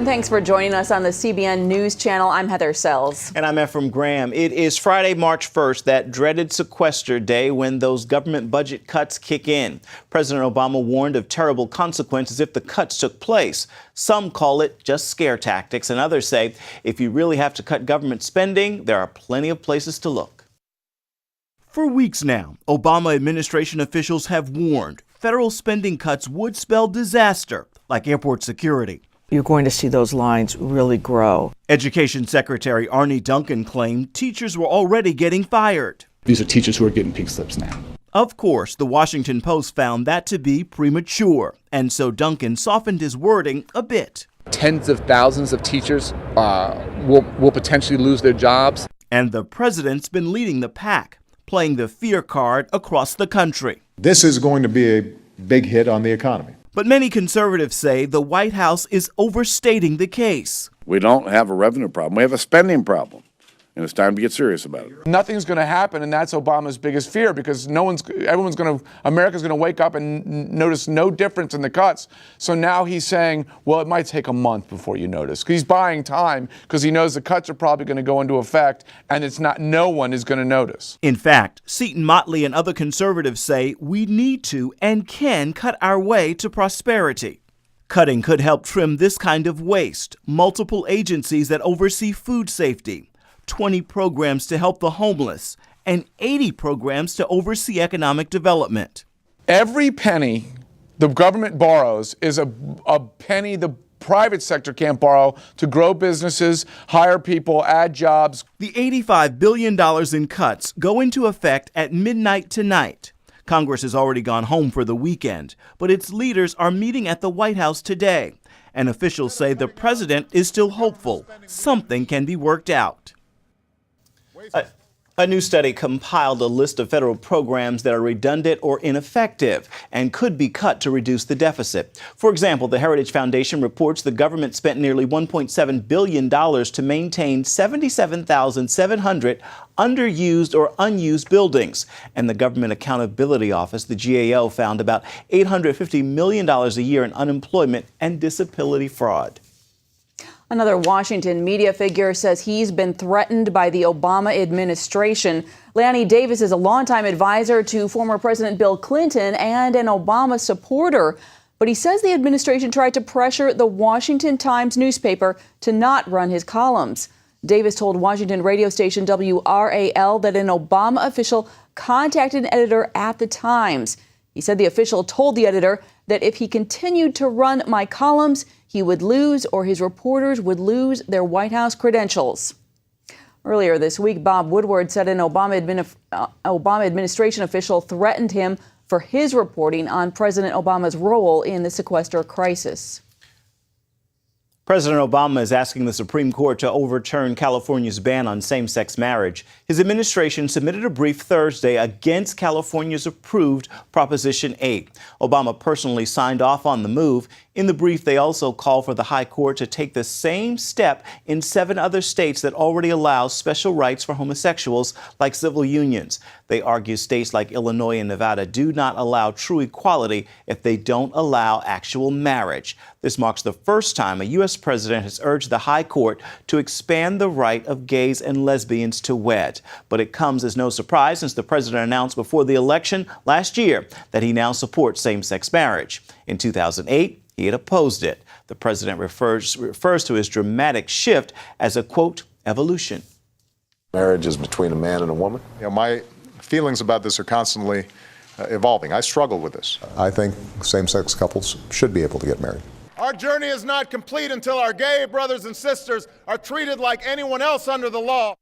And thanks for joining us on the CBN News Channel. I'm Heather Sells. And I'm Ephraim Graham. It is Friday, March 1st, that dreaded sequester day when those government budget cuts kick in. President Obama warned of terrible consequences if the cuts took place. Some call it just scare tactics, and others say if you really have to cut government spending, there are plenty of places to look. For weeks now, Obama administration officials have warned federal spending cuts would spell disaster, like airport security. You're going to see those lines really grow. Education Secretary Arne Duncan claimed teachers were already getting fired. These are teachers who are getting pink slips now. Of course, the Washington Post found that to be premature, and so Duncan softened his wording a bit. Tens of thousands of teachers will potentially lose their jobs. And the president's been leading the pack, playing the fear card across the country. This is going to be a big hit on the economy. But many conservatives say the White House is overstating the case. We don't have a revenue problem. We have a spending problem. And it's time to get serious about it. Nothing's going to happen, and that's Obama's biggest fear, because America's going to wake up and notice no difference in the cuts. So now he's saying, well, it might take a month before you notice. He's buying time because he knows the cuts are probably going to go into effect, and no one is going to notice. In fact, Seton Motley and other conservatives say we need to and can cut our way to prosperity. Cutting could help trim this kind of waste, multiple agencies that oversee food safety, 20 programs to help the homeless, and 80 programs to oversee economic development. Every penny the government borrows is a penny the private sector can't borrow to grow businesses, hire people, add jobs. The $85 billion in cuts go into effect at midnight tonight. Congress has already gone home for the weekend, but its leaders are meeting at the White House today. And officials say the president is still hopeful something can be worked out. A new study compiled a list of federal programs that are redundant or ineffective and could be cut to reduce the deficit. For example, the Heritage Foundation reports the government spent nearly $1.7 billion to maintain 77,700 underused or unused buildings. And the Government Accountability Office, the GAO, found about $850 million a year in unemployment and disability fraud. Another Washington media figure says he's been threatened by the Obama administration. Lanny Davis is a longtime advisor to former President Bill Clinton and an Obama supporter. But he says the administration tried to pressure the Washington Times newspaper to not run his columns. Davis told Washington radio station WRAL that an Obama official contacted an editor at the Times. He said the official told the editor that if he continued to run my columns, he would lose, or his reporters would lose their White House credentials. Earlier this week, Bob Woodward said an Obama administration official threatened him for his reporting on President Obama's role in the sequester crisis. President Obama is asking the Supreme Court to overturn California's ban on same-sex marriage. His administration submitted a brief Thursday against California's approved Proposition 8. Obama personally signed off on the move. In the brief, they also call for the High Court to take the same step in 7 other states that already allow special rights for homosexuals, like civil unions. They argue states like Illinois and Nevada do not allow true equality if they don't allow actual marriage. This marks the first time a U.S. president has urged the High Court to expand the right of gays and lesbians to wed. But it comes as no surprise since the president announced before the election last year that he now supports same-sex marriage. In 2008, he had opposed it. The president refers to his dramatic shift as a, quote, evolution. Marriage is between a man and a woman. My feelings about this are constantly evolving. I struggle with this. I think same-sex couples should be able to get married. Our journey is not complete until our gay brothers and sisters are treated like anyone else under the law.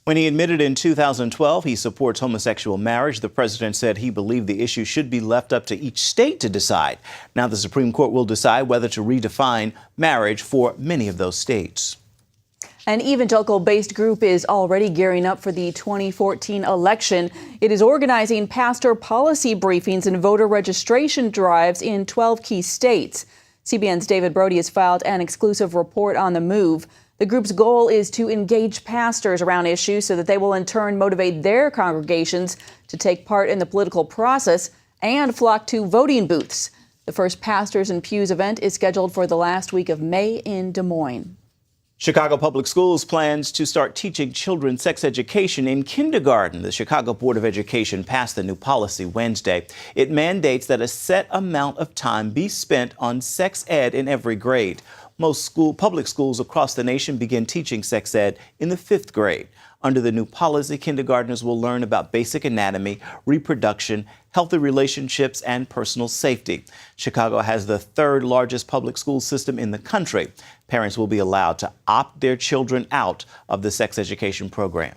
When he admitted in 2012 he supports homosexual marriage, the president said he believed the issue should be left up to each state to decide. Now the Supreme Court will decide whether to redefine marriage for many of those states. An evangelical-based group is already gearing up for the 2014 election. It is organizing pastor policy briefings and voter registration drives in 12 key states. CBN's David Brody has filed an exclusive report on the move. The group's goal is to engage pastors around issues so that they will in turn motivate their congregations to take part in the political process and flock to voting booths. The first Pastors and Pews event is scheduled for the last week of May in Des Moines. Chicago Public Schools plans to start teaching children sex education in kindergarten. The Chicago Board of Education passed the new policy Wednesday. It mandates that a set amount of time be spent on sex ed in every grade. Most public schools across the nation begin teaching sex ed in the 5th grade. Under the new policy, kindergartners will learn about basic anatomy, reproduction, healthy relationships, and personal safety. Chicago has the 3rd largest public school system in the country. Parents will be allowed to opt their children out of the sex education program.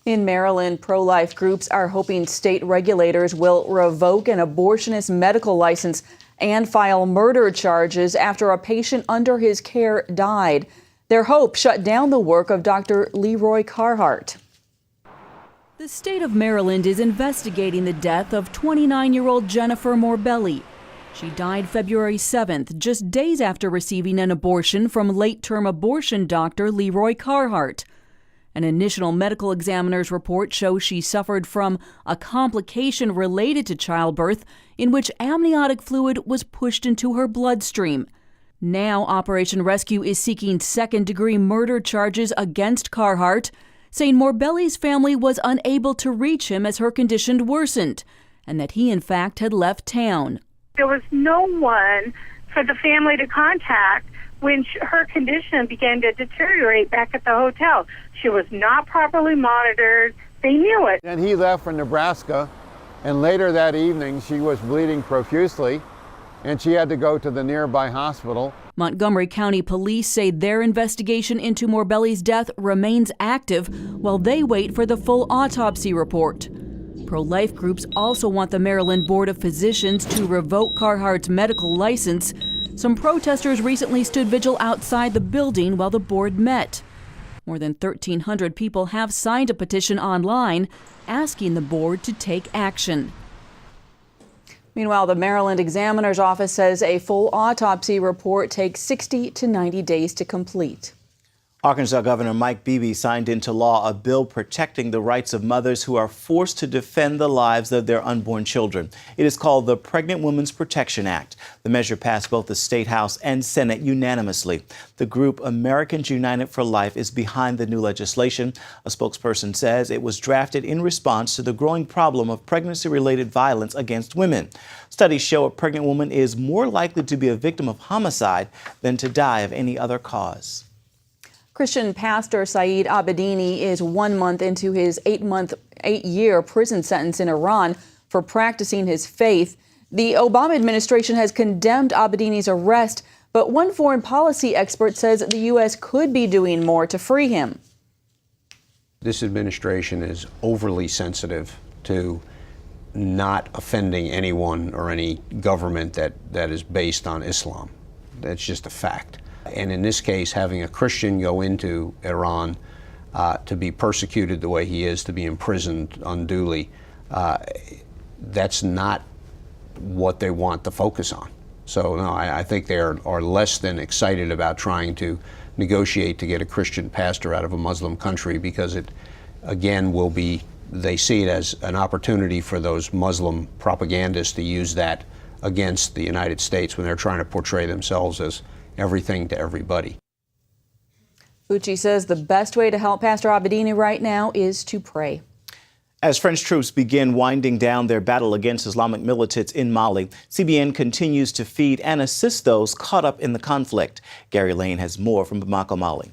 In Maryland, pro-life groups are hoping state regulators will revoke an abortionist medical license and file murder charges after a patient under his care died. Their hope shut down the work of Dr. Leroy Carhart. The state of Maryland is investigating the death of 29-year-old Jennifer Morbelli. She died February 7th, just days after receiving an abortion from late-term abortion doctor Leroy Carhart. An initial medical examiner's report shows she suffered from a complication related to childbirth in which amniotic fluid was pushed into her bloodstream. Now, Operation Rescue is seeking second-degree murder charges against Carhart, saying Morbelli's family was unable to reach him as her condition worsened, and that he, in fact, had left town. There was no one for the family to contact when her condition began to deteriorate back at the hotel. She was not properly monitored. They knew it. And he left for Nebraska, and later that evening she was bleeding profusely, and she had to go to the nearby hospital. Montgomery County Police say their investigation into Morbelli's death remains active while they wait for the full autopsy report. Pro-life groups also want the Maryland Board of Physicians to revoke Carhart's medical license. Some protesters recently stood vigil outside the building while the board met. More than 1,300 people have signed a petition online asking the board to take action. Meanwhile, the Maryland Examiner's Office says a full autopsy report takes 60 to 90 days to complete. Arkansas Governor Mike Beebe signed into law a bill protecting the rights of mothers who are forced to defend the lives of their unborn children. It is called the Pregnant Women's Protection Act. The measure passed both the State House and Senate unanimously. The group Americans United for Life is behind the new legislation. A spokesperson says it was drafted in response to the growing problem of pregnancy-related violence against women. Studies show a pregnant woman is more likely to be a victim of homicide than to die of any other cause. Christian pastor Saeed Abedini is 1 month into his 8-year prison sentence in Iran for practicing his faith. The Obama administration has condemned Abedini's arrest, but one foreign policy expert says the U.S. could be doing more to free him. This administration is overly sensitive to not offending anyone or any government that is based on Islam. That's just a fact. And in this case, having a Christian go into Iran to be persecuted the way he is, to be imprisoned unduly, that's not what they want to focus on. So no, I think they are less than excited about trying to negotiate to get a Christian pastor out of a Muslim country, because it, again, will be, they see it as an opportunity for those Muslim propagandists to use that against the United States when they're trying to portray themselves as everything to everybody. Fucci says the best way to help Pastor Abedini right now is to pray. As French troops begin winding down their battle against Islamic militants in Mali, CBN continues to feed and assist those caught up in the conflict. Gary Lane has more from Bamako, Mali.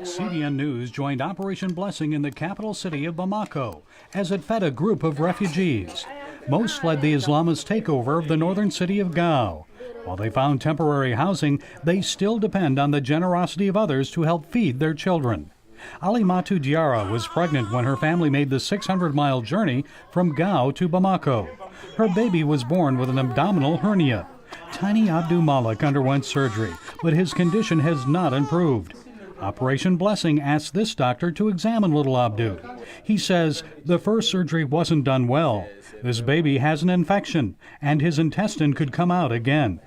CBN News joined Operation Blessing in the capital city of Bamako as it fed a group of refugees. Most fled the Islamist takeover of the northern city of Gao. While they found temporary housing, they still depend on the generosity of others to help feed their children. Alimatu Diarra was pregnant when her family made the 600-mile journey from Gao to Bamako. Her baby was born with an abdominal hernia. Tiny Abdu Malik underwent surgery, but his condition has not improved. Operation Blessing asked this doctor to examine little Abdu. He says the first surgery wasn't done well. This baby has an infection, and his intestine could come out again.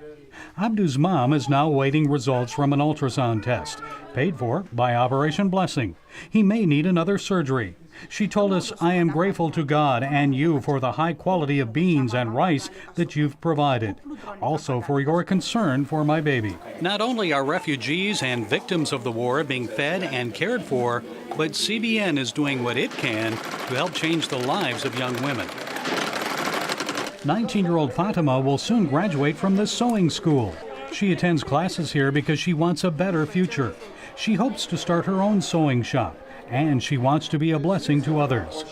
Abdu's mom is now awaiting results from an ultrasound test, paid for by Operation Blessing. He may need another surgery. She told us, "I am grateful to God and you for the high quality of beans and rice that you've provided. Also for your concern for my baby." Not only are refugees and victims of the war being fed and cared for, but CBN is doing what it can to help change the lives of young women. 19-year-old Fatima will soon graduate from the sewing school. She attends classes here because she wants a better future. She hopes to start her own sewing shop, and she wants to be a blessing to others.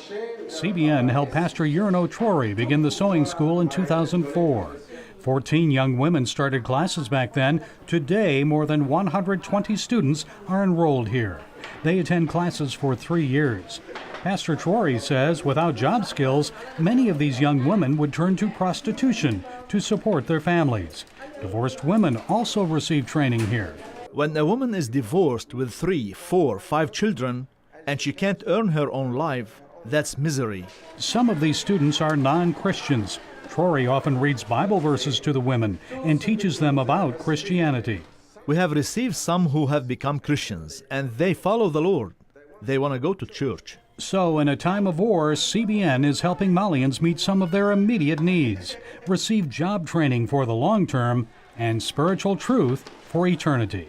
CBN helped Pastor Yurno Trory begin the sewing school in 2004. 14 young women started classes back then. Today, more than 120 students are enrolled here. They attend classes for 3 years. Pastor Trory says without job skills, many of these young women would turn to prostitution to support their families. Divorced women also receive training here. When a woman is divorced with 3, 4, 5 children, and she can't earn her own life, that's misery. Some of these students are non-Christians. Trory often reads Bible verses to the women and teaches them about Christianity. We have received some who have become Christians, and they follow the Lord. They want to go to church. So, in a time of war, CBN is helping Malians meet some of their immediate needs, receive job training for the long term, and spiritual truth for eternity.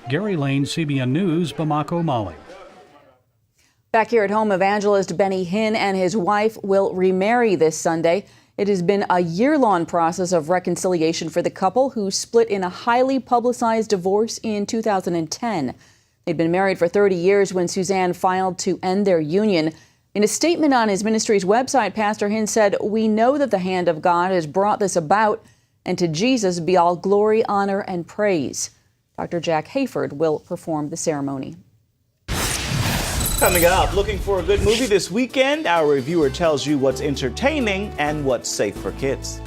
Gary Lane, CBN News, Bamako, Mali. Back here at home, evangelist Benny Hinn and his wife will remarry this Sunday. It has been a year-long process of reconciliation for the couple who split in a highly publicized divorce in 2010. They'd been married for 30 years when Suzanne filed to end their union. In a statement on his ministry's website, Pastor Hinn said, "We know that the hand of God has brought this about, and to Jesus be all glory, honor, and praise." Dr. Jack Hayford will perform the ceremony. Coming up, looking for a good movie this weekend? Our reviewer tells you what's entertaining and what's safe for kids.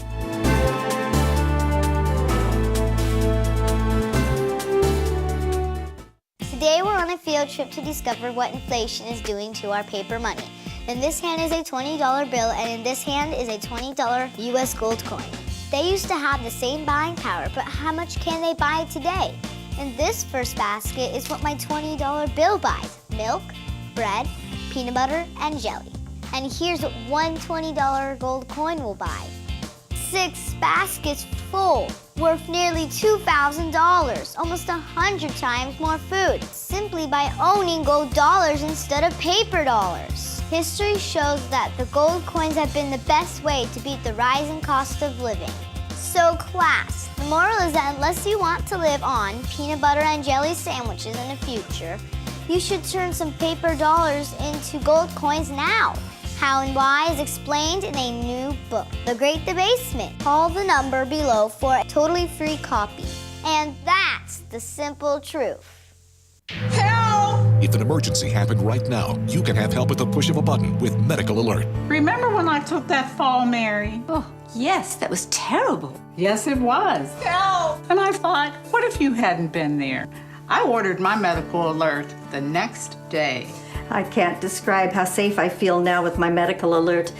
Today we're on a field trip to discover what inflation is doing to our paper money. In this hand is a $20 bill, and in this hand is a $20 US gold coin. They used to have the same buying power, but how much can they buy today? In this first basket is what my $20 bill buys: milk, bread, peanut butter, and jelly. And here's what one $20 gold coin will buy: 6 baskets full, worth nearly $2,000, almost 100 times more food, simply by owning gold dollars instead of paper dollars. History shows that the gold coins have been the best way to beat the rising cost of living. So class, the moral is that unless you want to live on peanut butter and jelly sandwiches in the future, you should turn some paper dollars into gold coins now. How and why is explained in a new book, The Great Debasement. Call the number below for a totally free copy. And that's the simple truth. Help! If an emergency happened right now, you can have help at the push of a button with Medical Alert. Remember when I took that fall, Mary? Oh, yes, that was terrible. Yes, it was. Help! And I thought, what if you hadn't been there? I ordered my Medical Alert the next day. I can't describe how safe I feel now with my Medical Alert.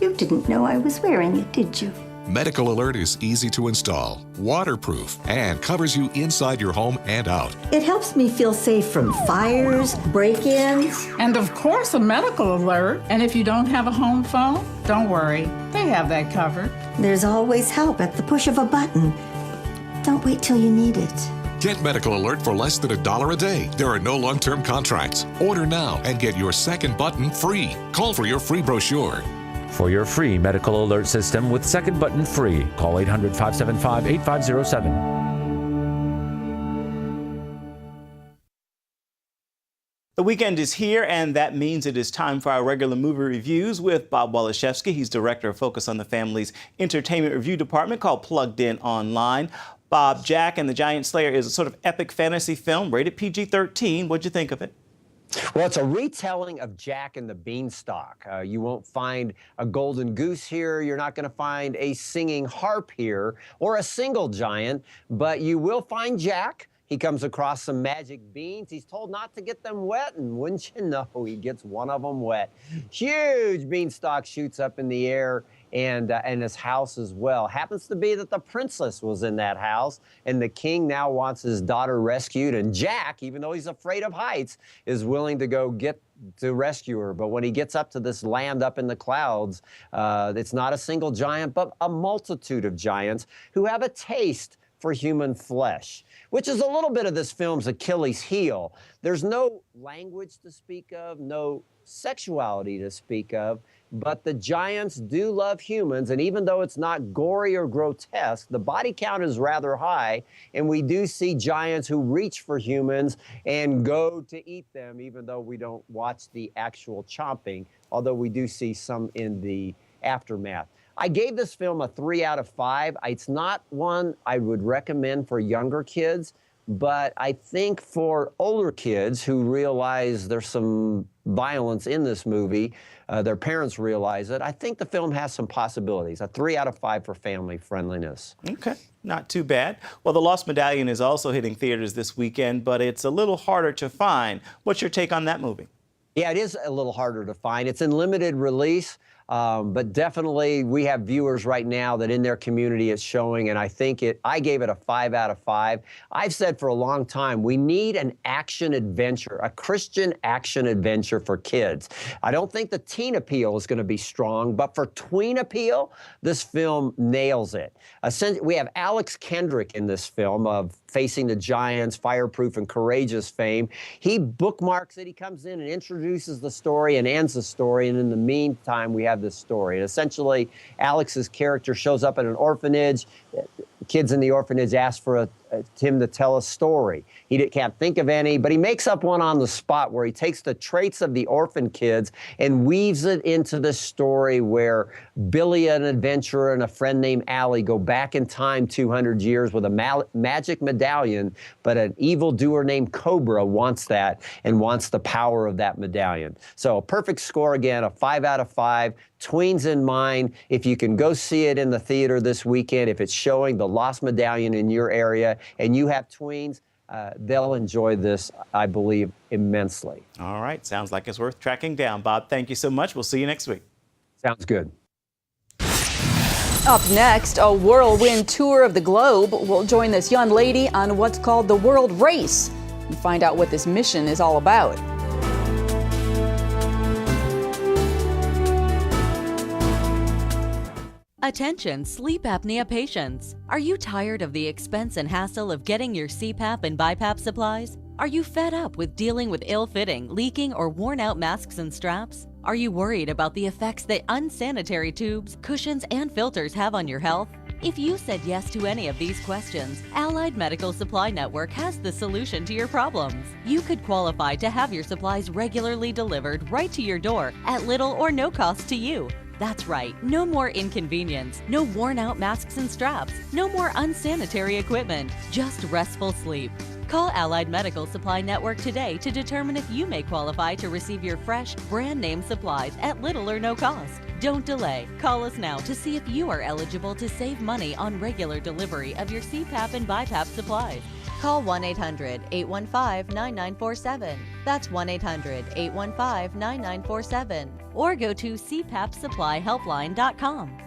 You didn't know I was wearing it, did you? Medical Alert is easy to install, waterproof, and covers you inside your home and out. It helps me feel safe from fires, break-ins. And of course, a Medical Alert. And if you don't have a home phone, don't worry. They have that covered. There's always help at the push of a button. Don't wait till you need it. Get Medical Alert for less than $1 a day. There are no long-term contracts. Order now and get your second button free. Call for your free brochure. For your free Medical Alert system with second button free, call 800-575-8507. The weekend is here, and that means it is time for our regular movie reviews with Bob Waliszewski. He's director of Focus on the Family's entertainment review department called Plugged In Online. Bob, Jack and the Giant Slayer is a sort of epic fantasy film, rated PG-13. What'd you think of it? Well, it's a retelling of Jack and the Beanstalk. You won't find a golden goose here. You're not going to find a singing harp here or a single giant, but you will find Jack. He comes across some magic beans. He's told not to get them wet, and wouldn't you know, he gets one of them wet. Huge beanstalk shoots up in the air, and his house as well. Happens to be that the princess was in that house, and the king now wants his daughter rescued, and Jack, even though he's afraid of heights, is willing to go get to rescue her. But when he gets up to this land up in the clouds, it's not a single giant, but a multitude of giants who have a taste for human flesh, which is a little bit of this film's Achilles heel. There's no language to speak of, no sexuality to speak of, but the giants do love humans, and even though it's not gory or grotesque, the body count is rather high, and we do see giants who reach for humans and go to eat them, even though we don't watch the actual chomping, although we do see some in the aftermath. I gave this film a 3 out of 5. It's not one I would recommend for younger kids, but I think for older kids who realize there's some violence in this movie, their parents realize it, I think the film has some possibilities. A 3 out of 5 for family friendliness. Okay, not too bad. Well, The Lost Medallion is also hitting theaters this weekend, but it's a little harder to find. What's your take on that movie? Yeah, it is a little harder to find. It's in limited release. But definitely we have viewers right now that in their community it's showing, and I gave it a 5 out of 5. I've said for a long time, we need an action adventure, a Christian action adventure for kids. I don't think the teen appeal is going to be strong, but for tween appeal, this film nails it. We have Alex Kendrick in this film of Facing the Giants, Fireproof and Courageous fame. He bookmarks it, he comes in and introduces the story and ends the story, and in the meantime, we have this story. And essentially, Alex's character shows up at an orphanage. Kids in the orphanage ask for him to tell a story. He can't think of any, but he makes up one on the spot where he takes the traits of the orphan kids and weaves it into this story where Billy, an adventurer, and a friend named Allie go back in time 200 years with a magic medallion, but an evildoer named Cobra wants that and wants the power of that medallion. So a perfect score again, a 5 out of 5. Tweens in mind. If you can go see it in the theater this weekend, if it's showing The Lost Medallion in your area and you have tweens, they'll enjoy this, I believe, immensely. All right, sounds like it's worth tracking down. Bob, thank you so much. We'll see you next week. Sounds good. Up next, a whirlwind tour of the globe will join this young lady on what's called the World Race and find out what this mission is all about. Attention sleep apnea patients. Are you tired of the expense and hassle of getting your CPAP and BiPAP supplies? Are you fed up with dealing with ill-fitting, leaking, or worn-out masks and straps? Are you worried about the effects that unsanitary tubes, cushions, and filters have on your health? If you said yes to any of these questions, Allied Medical Supply Network has the solution to your problems. You could qualify to have your supplies regularly delivered right to your door at little or no cost to you. That's right, no more inconvenience, no worn-out masks and straps, no more unsanitary equipment, just restful sleep. Call Allied Medical Supply Network today to determine if you may qualify to receive your fresh, brand-name supplies at little or no cost. Don't delay. Call us now to see if you are eligible to save money on regular delivery of your CPAP and BiPAP supplies. Call 1-800-815-9947. That's 1-800-815-9947. Or go to cpapsupplyhelpline.com.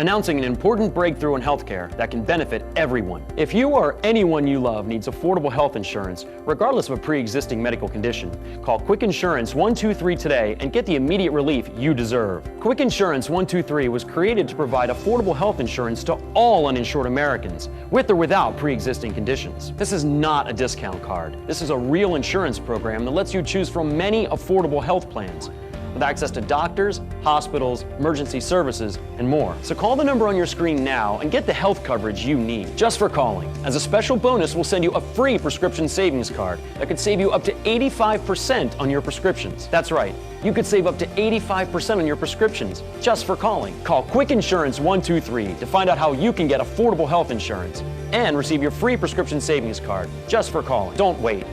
Announcing an important breakthrough in healthcare that can benefit everyone. If you or anyone you love needs affordable health insurance, regardless of a pre-existing medical condition, call Quick Insurance 123 today and get the immediate relief you deserve. Quick Insurance 123 was created to provide affordable health insurance to all uninsured Americans, with or without pre-existing conditions. This is not a discount card. This is a real insurance program that lets you choose from many affordable health plans, with access to doctors, hospitals, emergency services, and more. So call the number on your screen now and get the health coverage you need just for calling. As a special bonus, we'll send you a free prescription savings card that could save you up to 85% on your prescriptions. That's right, you could save up to 85% on your prescriptions just for calling. Call Quick Insurance 123 to find out how you can get affordable health insurance and receive your free prescription savings card just for calling. Don't wait.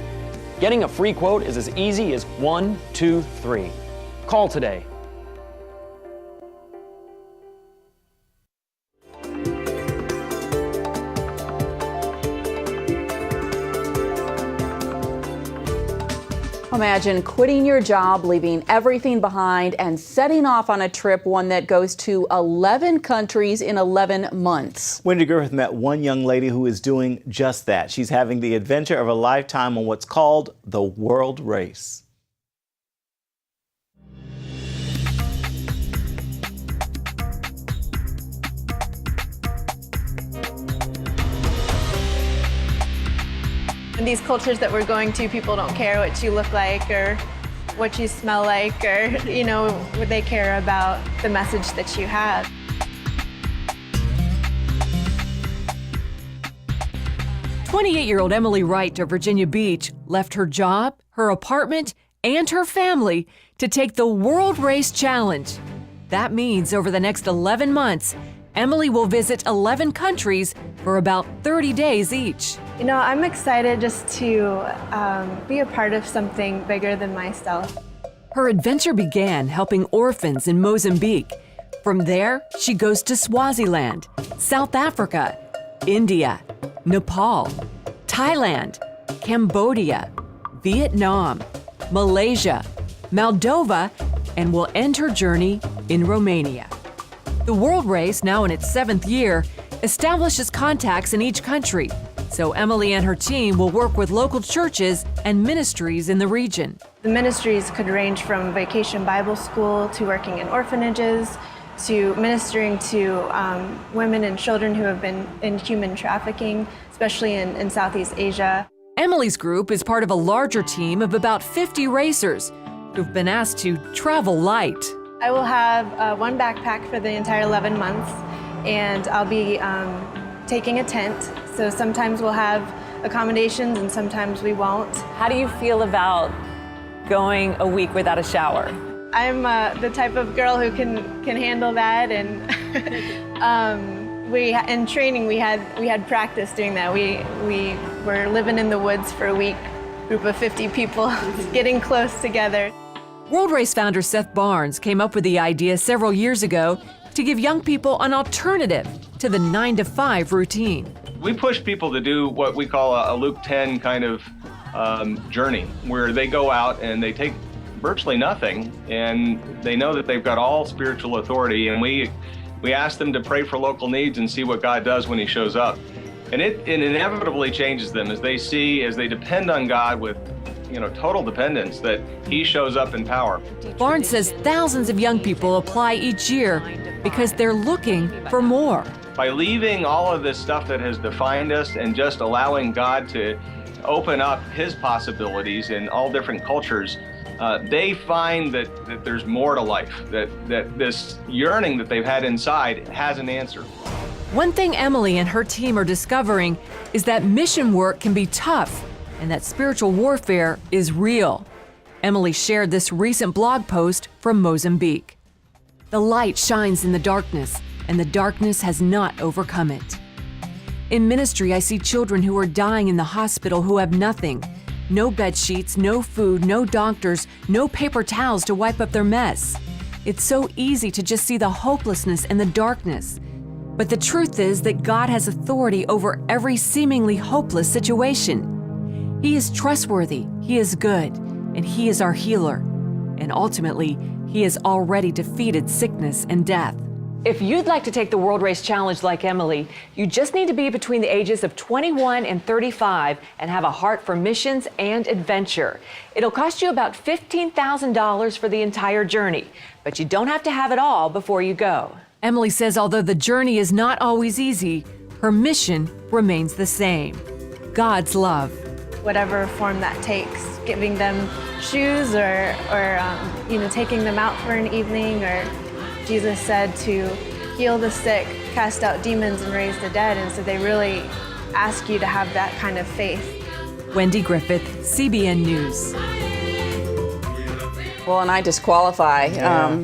Getting a free quote is as easy as 1, 2, 3. Call today. Imagine quitting your job, leaving everything behind, and setting off on a trip, one that goes to 11 countries in 11 months. Wendy Griffith met one young lady who is doing just that. She's having the adventure of a lifetime on what's called the World Race. In these cultures that we're going to, people don't care what you look like or what you smell like, or, you know, what they care about the message that you have. "28-year-old Emily Wright of Virginia Beach left her job, her apartment, and her family to take the World Race Challenge. That means over the next 11 months, Emily will visit 11 countries for about 30 days each. You know, I'm excited just to be a part of something bigger than myself. Her adventure began helping orphans in Mozambique. From there, she goes to Swaziland, South Africa, India, Nepal, Thailand, Cambodia, Vietnam, Malaysia, Moldova, and will end her journey in Romania. The World Race, now in its 7th year, establishes contacts in each country, so Emily and her team will work with local churches and ministries in the region. The ministries could range from Vacation Bible School to working in orphanages to ministering to women and children who have been in human trafficking, especially in Southeast Asia. Emily's group is part of a larger team of about 50 racers who've been asked to travel light. I will have one backpack for the entire 11 months, and I'll be taking a tent. So sometimes we'll have accommodations and sometimes we won't. How do you feel about going a week without a shower? I'm the type of girl who can handle that, and in training we had practice doing that. We were living in the woods for a week, group of 50 people, getting close together. World Race founder Seth Barnes came up with the idea several years ago to give young people an alternative to the 9-to-5 routine. We push people to do what we call a Luke 10 kind of journey, where they go out and they take virtually nothing, and they know that they've got all spiritual authority, and we ask them to pray for local needs and see what God does when He shows up. And it inevitably changes them as they depend on God with total dependence, that He shows up in power. Barnes says thousands of young people apply each year because they're looking for more. By leaving all of this stuff that has defined us and just allowing God to open up His possibilities in all different cultures, they find that there's more to life, that this yearning that they've had inside has an answer. One thing Emily and her team are discovering is that mission work can be tough and that spiritual warfare is real. Emily shared this recent blog post from Mozambique. The light shines in the darkness, and the darkness has not overcome it. In ministry, I see children who are dying in the hospital who have nothing. No bed sheets, no food, no doctors, no paper towels to wipe up their mess. It's so easy to just see the hopelessness and the darkness. But the truth is that God has authority over every seemingly hopeless situation. He is trustworthy, He is good, and He is our healer. And ultimately, He has already defeated sickness and death. If you'd like to take the World Race Challenge like Emily, you just need to be between the ages of 21 and 35 and have a heart for missions and adventure. It'll cost you about $15,000 for the entire journey, but you don't have to have it all before you go. Emily says although the journey is not always easy, her mission remains the same: God's love. Whatever form that takes, giving them shoes or taking them out for an evening, or Jesus said to heal the sick, cast out demons, and raise the dead, and so they really ask you to have that kind of faith. Wendy Griffith, CBN News. Well, and I disqualify,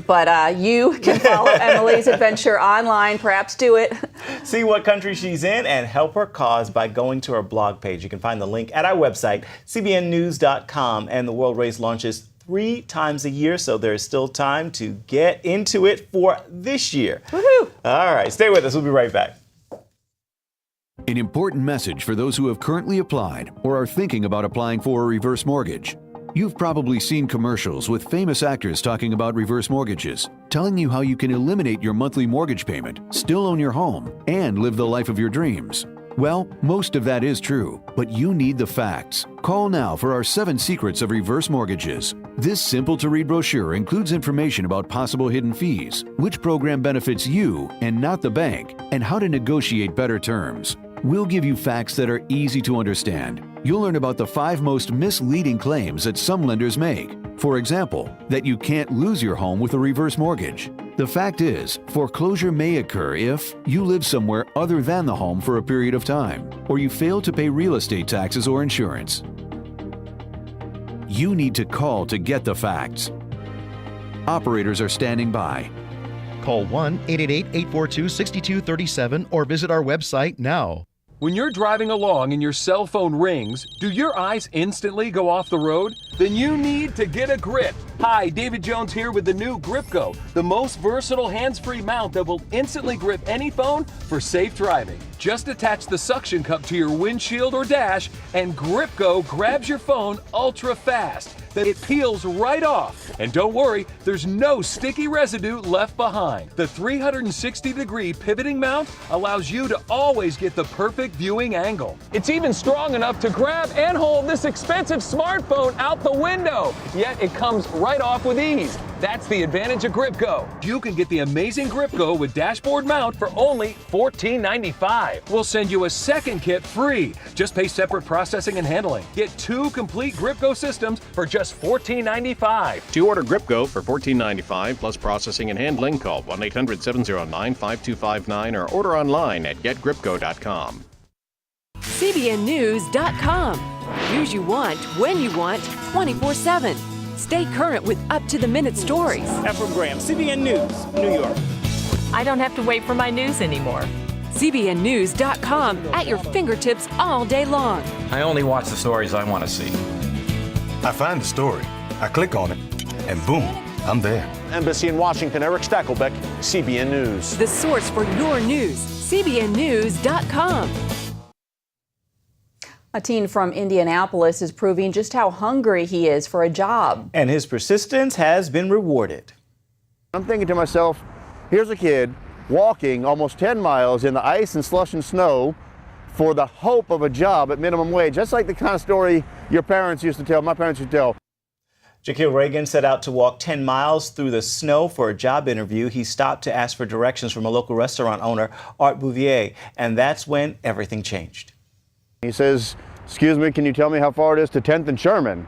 but you can follow Emily's adventure online. Perhaps do it. See what country she's in and help her cause by going to her blog page. You can find the link at our website, cbnnews.com. And the World Race launches 3 times a year, so there's still time to get into it for this year. Woohoo! All right, stay with us. We'll be right back. An important message for those who have currently applied or are thinking about applying for a reverse mortgage. You've probably seen commercials with famous actors talking about reverse mortgages, telling you how you can eliminate your monthly mortgage payment, still own your home, and live the life of your dreams. Well, most of that is true, but you need the facts. Call now for our 7 Secrets of Reverse Mortgages. This simple-to-read brochure includes information about possible hidden fees, which program benefits you and not the bank, and how to negotiate better terms. We'll give you facts that are easy to understand. You'll learn about the 5 most misleading claims that some lenders make. For example, that you can't lose your home with a reverse mortgage. The fact is, foreclosure may occur if you live somewhere other than the home for a period of time, or you fail to pay real estate taxes or insurance. You need to call to get the facts. Operators are standing by. Call 1-888-842-6237 or visit our website now. When you're driving along and your cell phone rings, do your eyes instantly go off the road? Then you need to get a grip. Hi, David Jones here with the new GripGo, the most versatile hands-free mount that will instantly grip any phone for safe driving. Just attach the suction cup to your windshield or dash, and GripGo grabs your phone ultra fast. Then it peels right off. And don't worry, there's no sticky residue left behind. The 360-degree pivoting mount allows you to always get the perfect viewing angle. It's even strong enough to grab and hold this expensive smartphone out the window. Yet it comes right off with ease. That's the advantage of GripGo. You can get the amazing GripGo with dashboard mount for only $14.95. We'll send you a second kit free. Just pay separate processing and handling. Get 2 complete GripGo systems for just $14.95. To order GripGo for $14.95 plus processing and handling, call 1-800-709-5259 or order online at getgripgo.com. CBNnews.com. News you want, when you want, 24/7. Stay current with up-to-the-minute stories. Efrem Graham, CBN News, New York. I don't have to wait for my news anymore. CBNnews.com at your fingertips all day long. I only watch the stories I want to see. I find the story, I click on it, and boom, I'm there. Embassy in Washington, Eric Stakelbeck, CBN News. The source for your news, CBNnews.com. A teen from Indianapolis is proving just how hungry he is for a job. And his persistence has been rewarded. I'm thinking to myself, here's a kid walking almost 10 miles in the ice and slush and snow for the hope of a job at minimum wage. That's like the kind of story your parents used to tell, my parents used to tell. Jaquil Reagan set out to walk 10 miles through the snow for a job interview. He stopped to ask for directions from a local restaurant owner, Art Bouvier, and that's when everything changed. He says, excuse me, can you tell me how far it is to 10th and Sherman?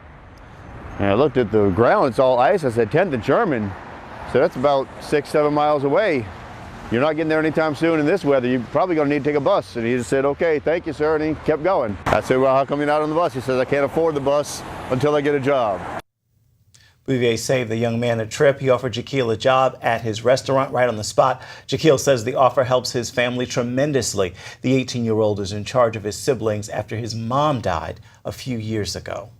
And I looked at the ground, it's all ice. I said, 10th and Sherman? So that's about 6-7 miles away. You're not getting there anytime soon in this weather. You're probably going to need to take a bus. And he just said, okay, thank you, sir. And he kept going. I said, well, how come you're not on the bus? He says, I can't afford the bus until I get a job. Bouvier saved the young man a trip. He offered Jaquil a job at his restaurant right on the spot. Jaquil says the offer helps his family tremendously. The 18-year-old is in charge of his siblings after his mom died a few years ago.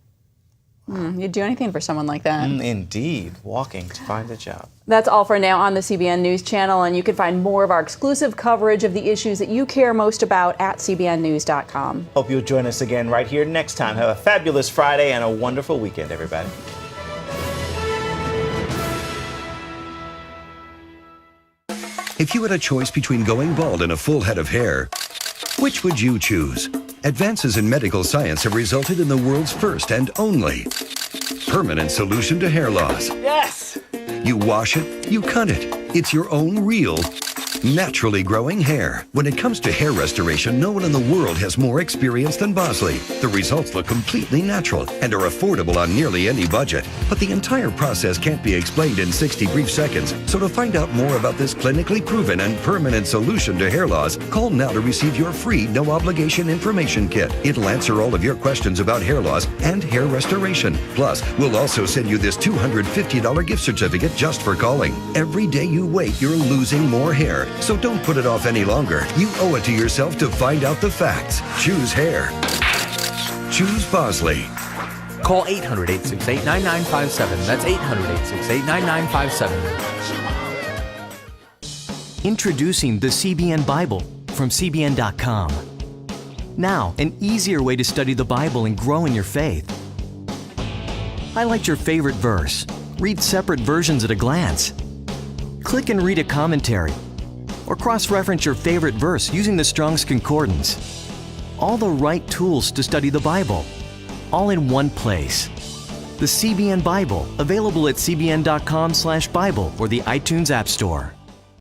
You'd do anything for someone like that. Indeed, walking to find a job. That's all for now on the CBN News Channel, and you can find more of our exclusive coverage of the issues that you care most about at cbnnews.com. Hope you'll join us again right here next time. Have a fabulous Friday and a wonderful weekend, everybody. If you had a choice between going bald and a full head of hair, which would you choose? Advances in medical science have resulted in the world's first and only permanent solution to hair loss. Yes! You wash it, you cut it. It's your own real, naturally growing hair. When it comes to hair restoration, no one in the world has more experience than Bosley. The results look completely natural and are affordable on nearly any budget. But the entire process can't be explained in 60 brief seconds. So to find out more about this clinically proven and permanent solution to hair loss, call now to receive your free no-obligation information kit. It'll answer all of your questions about hair loss and hair restoration. Plus, we'll also send you this $250 gift certificate just for calling. Every day you wait, you're losing more hair. So don't put it off any longer. You owe it to yourself to find out the facts. Choose hair. Choose Bosley. Call 800-868-9957. That's 800-868-9957. Introducing the CBN Bible from CBN.com. Now, an easier way to study the Bible and grow in your faith. Highlight your favorite verse. Read separate versions at a glance. Click and read a commentary. Or cross-reference your favorite verse using the Strong's Concordance. All the right tools to study the Bible, all in one place. The CBN Bible, available at cbn.com/Bible or the iTunes App Store.